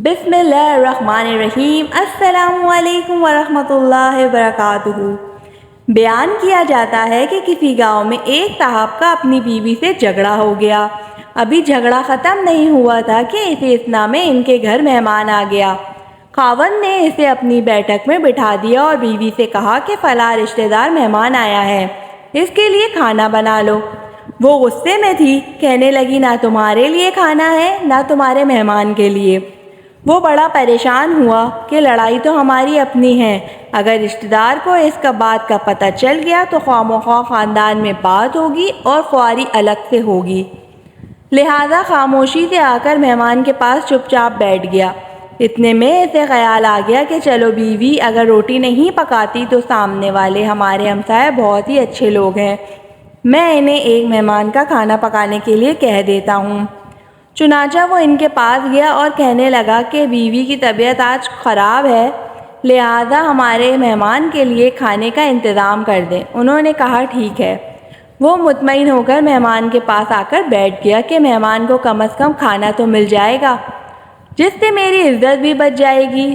بسم اللہ الرحمن الرحیم۔ السلام علیکم ورحمۃ اللہ وبرکاتہ۔ بیان کیا جاتا ہے کہ کسی گاؤں میں ایک صاحب کا اپنی بیوی سے جھگڑا ہو گیا۔ ابھی جھگڑا ختم نہیں ہوا تھا کہ اسی اثنا میں ان کے گھر مہمان آ گیا۔ خاوند نے اسے اپنی بیٹھک میں بٹھا دیا اور بیوی سے کہا کہ فلاں رشتہ دار مہمان آیا ہے، اس کے لیے کھانا بنا لو۔ وہ غصے میں تھی، کہنے لگی نہ تمہارے لیے کھانا ہے نہ تمہارے مہمان کے لیے۔ وہ بڑا پریشان ہوا کہ لڑائی تو ہماری اپنی ہے، اگر رشتہ دار کو اس بات کا پتہ چل گیا تو خواہ مخواہ خاندان میں بات ہوگی اور خواری الگ سے ہوگی۔ لہذا خاموشی سے آ کر مہمان کے پاس چپ چاپ بیٹھ گیا۔ اتنے میں اسے خیال آ گیا کہ چلو بیوی اگر روٹی نہیں پکاتی تو سامنے والے ہمارے ہمسائے بہت ہی اچھے لوگ ہیں، میں انہیں ایک مہمان کا کھانا پکانے کے لیے کہہ دیتا ہوں۔ چنانچہ وہ ان کے پاس گیا اور کہنے لگا کہ بیوی کی طبیعت آج خراب ہے، لہذا ہمارے مہمان کے لیے کھانے کا انتظام کر دیں۔ انہوں نے کہا ٹھیک ہے۔ وہ مطمئن ہو کر مہمان کے پاس آ کر بیٹھ گیا کہ مہمان کو کم از کم کھانا تو مل جائے گا، جس سے میری عزت بھی بچ جائے گی۔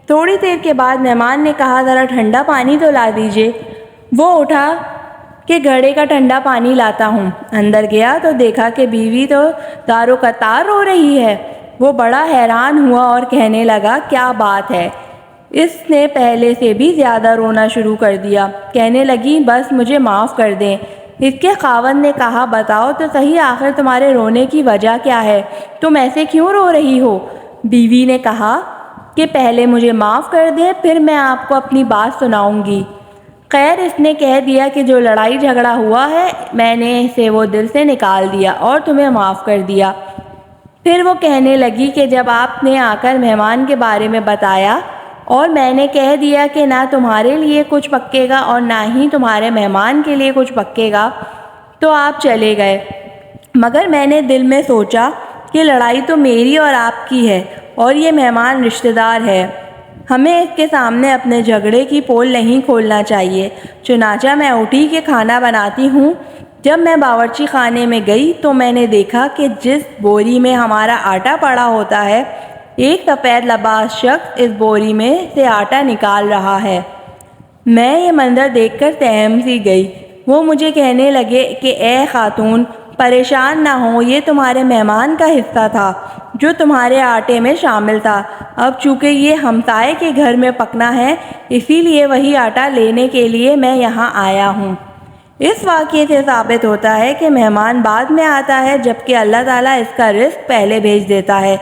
تھوڑی دیر کے بعد مہمان نے کہا ذرا ٹھنڈا پانی تو لا دیجیے۔ وہ اٹھا کہ گھڑے کا ٹھنڈا پانی لاتا ہوں۔ اندر گیا تو دیکھا کہ بیوی تو دار و قطار رو رہی ہے۔ وہ بڑا حیران ہوا اور کہنے لگا کیا بات ہے؟ اس نے پہلے سے بھی زیادہ رونا شروع کر دیا۔ کہنے لگی بس مجھے معاف کر دیں۔ اس کے خاوند نے کہا بتاؤ تو صحیح آخر تمہارے رونے کی وجہ کیا ہے؟ تم ایسے کیوں رو رہی ہو؟ بیوی نے کہا کہ پہلے مجھے معاف کر دیں پھر میں آپ کو اپنی بات سناؤں گی۔ خیر اس نے کہہ دیا کہ جو لڑائی جھگڑا ہوا ہے میں نے اسے وہ دل سے نکال دیا اور تمہیں معاف کر دیا۔ پھر وہ کہنے لگی کہ جب آپ نے آ کر مہمان کے بارے میں بتایا اور میں نے کہہ دیا کہ نہ تمہارے لیے کچھ پکے گا اور نہ ہی تمہارے مہمان کے لیے کچھ پکے گا تو آپ چلے گئے، مگر میں نے دل میں سوچا کہ لڑائی تو میری اور آپ کی ہے اور یہ مہمان رشتہ دار ہے، ہمیں اس کے سامنے اپنے جھگڑے کی پول نہیں کھولنا چاہیے۔ چنانچہ میں اٹھی کہ کھانا بناتی ہوں۔ جب میں باورچی خانے میں گئی تو میں نے دیکھا کہ جس بوری میں ہمارا آٹا پڑا ہوتا ہے ایک سفید لباس شخص اس بوری میں سے آٹا نکال رہا ہے۔ میں یہ منظر دیکھ کر سہم سی گئی۔ وہ مجھے کہنے لگے کہ اے خاتون پریشان نہ ہو، یہ تمہارے مہمان کا حصہ تھا جو تمہارے آٹے میں شامل تھا۔ اب چونکہ یہ ہمسائے کے گھر میں پکنا ہے اسی لیے وہی آٹا لینے کے لیے میں یہاں آیا ہوں۔ اس واقعے سے ثابت ہوتا ہے کہ مہمان بعد میں آتا ہے جبکہ اللہ تعالیٰ اس کا رزق پہلے بھیج دیتا ہے۔